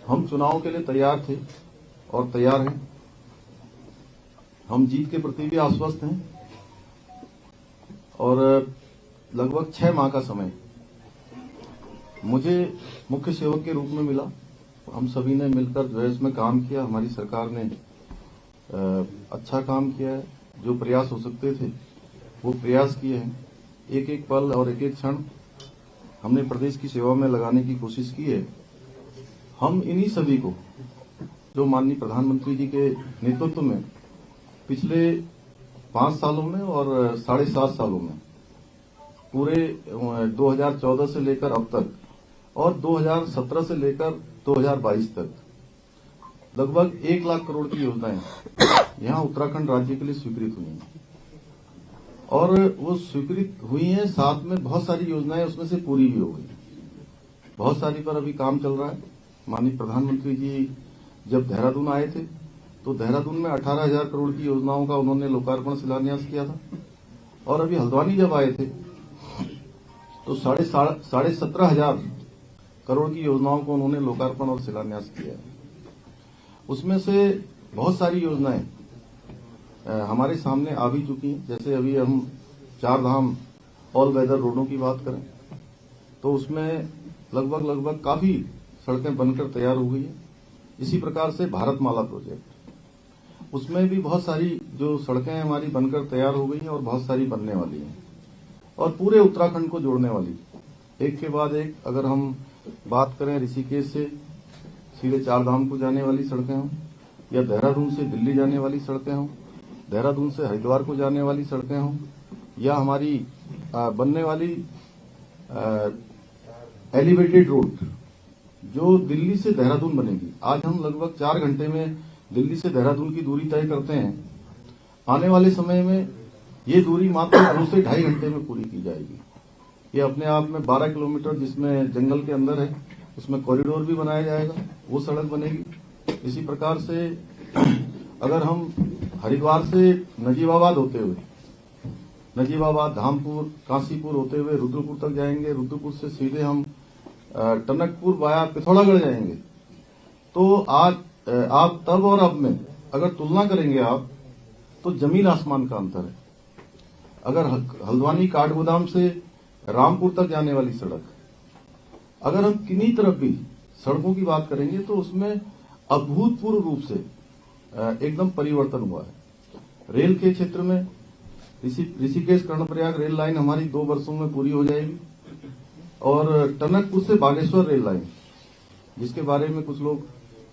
हम चुनाव के लिए तैयार थे और तैयार हैं। हम जीत के प्रति भी आश्वस्त हैं और लगभग 6 माह का समय मुझे मुख्य सेवक के रूप में मिला। हम सभी ने मिलकर जो है इसमें काम किया। हमारी सरकार ने अच्छा काम किया है। जो प्रयास हो सकते थे वो प्रयास किए हैं। एक एक पल और एक एक क्षण हमने प्रदेश की सेवा में लगाने की कोशिश की है। हम इन्हीं सभी को जो माननीय प्रधानमंत्री जी के नेतृत्व में पिछले 5 सालों में और 7.5 सालों में पूरे 2014 से लेकर अब तक और 2017 से लेकर 2022 तक लगभग 1 लाख करोड़ की योजनाएं यहां उत्तराखंड राज्य के लिए स्वीकृत हुई हैं और वो स्वीकृत हुई हैं। साथ में बहुत सारी योजनाएं उसमें से पूरी भी हो गई। बहुत सारी पर अभी काम चल रहा है। माननीय प्रधानमंत्री जी जब देहरादून आए थे तो देहरादून में 18,000 करोड़ की योजनाओं का उन्होंने लोकार्पण शिलान्यास किया था और अभी हल्द्वानी जब आए थे तो 17,500 करोड़ की योजनाओं को उन्होंने लोकार्पण और शिलान्यास किया है। उसमें से बहुत सारी योजनाएं हमारे सामने आ भी चुकी हैं। जैसे अभी हम 4 धाम ऑल वेदर रोडों की बात करें तो उसमें लगभग काफी सड़कें बनकर तैयार हो गई है। इसी प्रकार से भारतमाला प्रोजेक्ट, उसमें भी बहुत सारी जो सड़कें हमारी बनकर तैयार हो गई हैं और बहुत सारी बनने वाली हैं और पूरे उत्तराखंड को जोड़ने वाली एक के बाद एक। अगर हम बात करें ऋषिकेश से सीधे 4 धाम को जाने वाली सड़कें हों या देहरादून से दिल्ली जाने वाली सड़कें हों, देहरादून से हरिद्वार को जाने वाली सड़कें हों या हमारी बनने वाली एलिवेटेड रोड जो दिल्ली से देहरादून बनेगी। आज हम लगभग 4 घंटे में दिल्ली से देहरादून की दूरी तय करते हैं। आने वाले समय में ये दूरी मात्र 2 से 2.5 घंटे में पूरी की जाएगी। ये अपने आप में 12 किलोमीटर जिसमें जंगल के अंदर है उसमें कॉरिडोर भी बनाया जाएगा, वो सड़क बनेगी। इसी प्रकार से अगर हम हरिद्वार से नजीबाबाद होते हुए नजीबाबाद, धामपुर, काशीपुर होते हुए रुद्रपुर तक जाएंगे, रुद्रपुर से सीधे हम टनकपुर वाया पिथौरागढ़ जाएंगे, तो आज आप तब और अब में अगर तुलना करेंगे आप तो जमीन आसमान का अंतर है। अगर हल्द्वानी काठगोदाम से रामपुर तक जाने वाली सड़क, अगर हम किन्हीं तरफ भी सड़कों की बात करेंगे तो उसमें अभूतपूर्व रूप से एकदम परिवर्तन हुआ है। रेल के क्षेत्र में ऋषिकेश कर्णप्रयाग रेल लाइन हमारी 2 वर्षों में पूरी हो जाएगी और टनकपुर से बागेश्वर रेल लाइन, जिसके बारे में कुछ लोग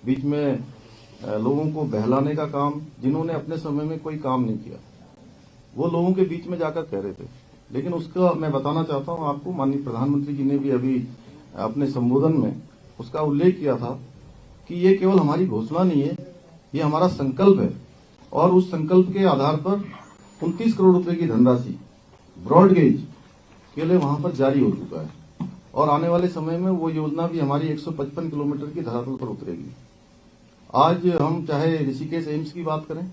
बीच में लोगों को बहलाने का काम, जिन्होंने अपने समय में कोई काम नहीं किया, वो लोगों के बीच में जाकर कह रहे थे। लेकिन उसका मैं बताना चाहता हूं आपको, माननीय प्रधानमंत्री जी ने भी अभी अपने संबोधन में उसका उल्लेख किया था कि ये केवल हमारी घोषणा नहीं है, ये हमारा संकल्प है और उस संकल्प के आधार पर 29 करोड़ रुपए की धनराशि ब्रॉडगेज के लिए वहां पर जारी हो चुका है और आने वाले समय में वो योजना भी हमारी 155 किलोमीटर की धरातल पर उतरेगी। आज हम चाहे ऋषिकेश एम्स की बात करें,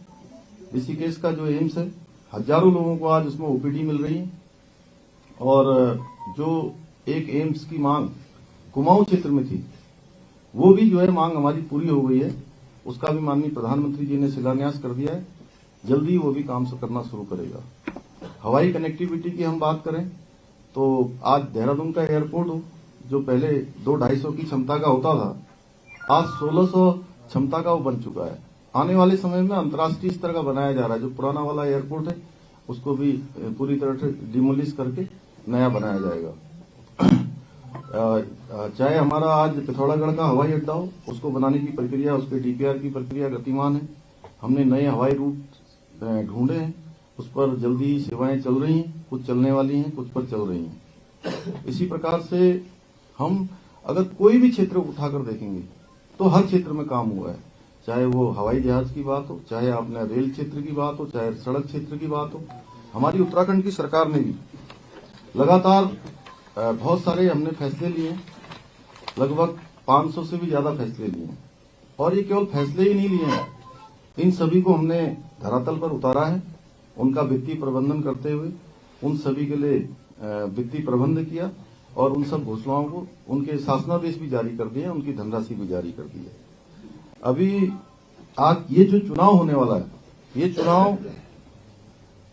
ऋषिकेश का जो एम्स है, हजारों लोगों को आज उसमें ओपीडी मिल रही है और जो एक एम्स की मांग कुमाऊं क्षेत्र में थी वो भी जो है मांग हमारी पूरी हो गई है। उसका भी माननीय प्रधानमंत्री जी ने शिलान्यास कर दिया है। जल्दी वो भी काम करना शुरू करेगा। हवाई कनेक्टिविटी की हम बात करें तो आज देहरादून का एयरपोर्ट हो जो पहले 200-250 की क्षमता का होता था, आज 1600 क्षमता का वो बन चुका है। आने वाले समय में अंतर्राष्ट्रीय स्तर का बनाया जा रहा है। जो पुराना वाला एयरपोर्ट है उसको भी पूरी तरह से डिमोलिश करके नया बनाया जाएगा। चाहे हमारा आज पिथौरागढ़ का हवाई अड्डा हो, उसको बनाने की प्रक्रिया, उसके डीपीआर की प्रक्रिया गतिमान है। हमने नए हवाई रूट ढूंढे हैं, उस पर जल्दी ही सेवाएं चल रही हैं, कुछ चलने वाली हैं, कुछ पर चल रही हैं। इसी प्रकार से हम अगर कोई भी क्षेत्र उठाकर देखेंगे तो हर क्षेत्र में काम हुआ है। चाहे वो हवाई जहाज की बात हो, चाहे आपने रेल क्षेत्र की बात हो, चाहे सड़क क्षेत्र की बात हो। हमारी उत्तराखंड की सरकार ने भी लगातार बहुत सारे हमने फैसले लिए, लगभग 500 से भी ज्यादा फैसले लिए और ये केवल फैसले ही नहीं लिए हैं, इन सभी को हमने धरातल पर उतारा है। उनका वित्तीय प्रबंधन करते हुए उन सभी के लिए वित्तीय प्रबंध किया और उन सब घोषणाओं को उनके शासनादेश भी जारी कर दिए, उनकी धनराशि भी जारी कर दी है। अभी आज ये जो चुनाव होने वाला है, ये चुनाव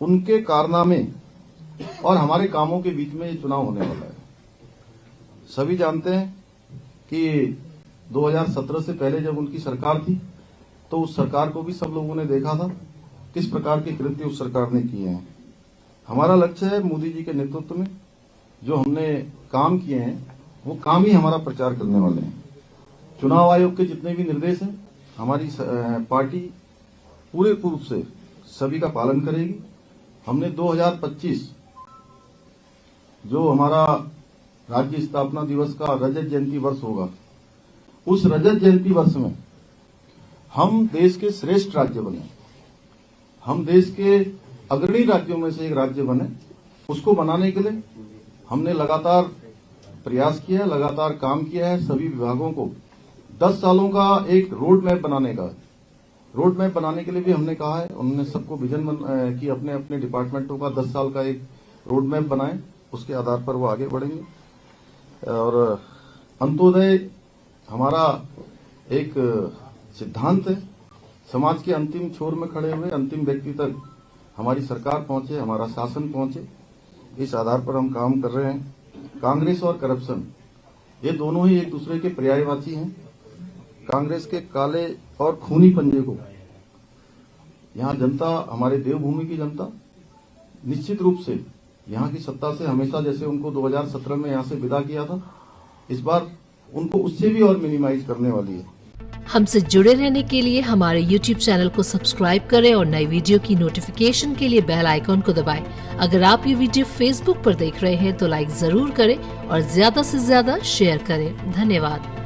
उनके कारनामे और हमारे कामों के बीच में ये चुनाव होने वाला है। सभी जानते हैं कि 2017 से पहले जब उनकी सरकार थी तो उस सरकार को भी सब लोगों ने देखा था किस प्रकार के कृत्य उस सरकार ने किए हैं। हमारा लक्ष्य है मोदी जी के नेतृत्व में जो हमने काम किए हैं वो काम ही हमारा प्रचार करने वाले हैं। चुनाव आयोग के जितने भी निर्देश हैं हमारी पार्टी पूरे रूप से सभी का पालन करेगी। हमने 2025 जो हमारा राज्य स्थापना दिवस का रजत जयंती वर्ष होगा, उस रजत जयंती वर्ष में हम देश के श्रेष्ठ राज्य बने, हम देश के अग्रणी राज्यों में से एक राज्य बने। उसको बनाने के लिए हमने लगातार प्रयास किया, लगातार काम किया है। सभी विभागों को 10 सालों का एक रोड मैप बनाने का, रोड मैप बनाने के लिए भी हमने कहा है। उन्होंने सबको विजन कि अपने अपने डिपार्टमेंटों का 10 साल का एक रोड मैप बनाएं, उसके आधार पर वो आगे बढ़ेंगे। और अंत्योदय हमारा एक सिद्धांत है। समाज के अंतिम छोर में खड़े हुए अंतिम व्यक्ति तक हमारी सरकार पहुंचे, हमारा शासन पहुंचे, इस आधार पर हम काम कर रहे हैं। कांग्रेस और करप्शन ये दोनों ही एक दूसरे के पर्यायवाची हैं। कांग्रेस के काले और खूनी पंजे को यहां जनता, हमारे देवभूमि की जनता निश्चित रूप से यहां की सत्ता से हमेशा, जैसे उनको 2017 में यहां से विदा किया था, इस बार उनको उससे भी और मिनिमाइज करने वाली है। हमसे जुड़े रहने के लिए हमारे YouTube चैनल को सब्सक्राइब करें और नई वीडियो की नोटिफिकेशन के लिए बेल आइकॉन को दबाएं। अगर आप ये वीडियो Facebook पर देख रहे हैं तो लाइक जरूर करें और ज्यादा से ज्यादा शेयर करें। धन्यवाद।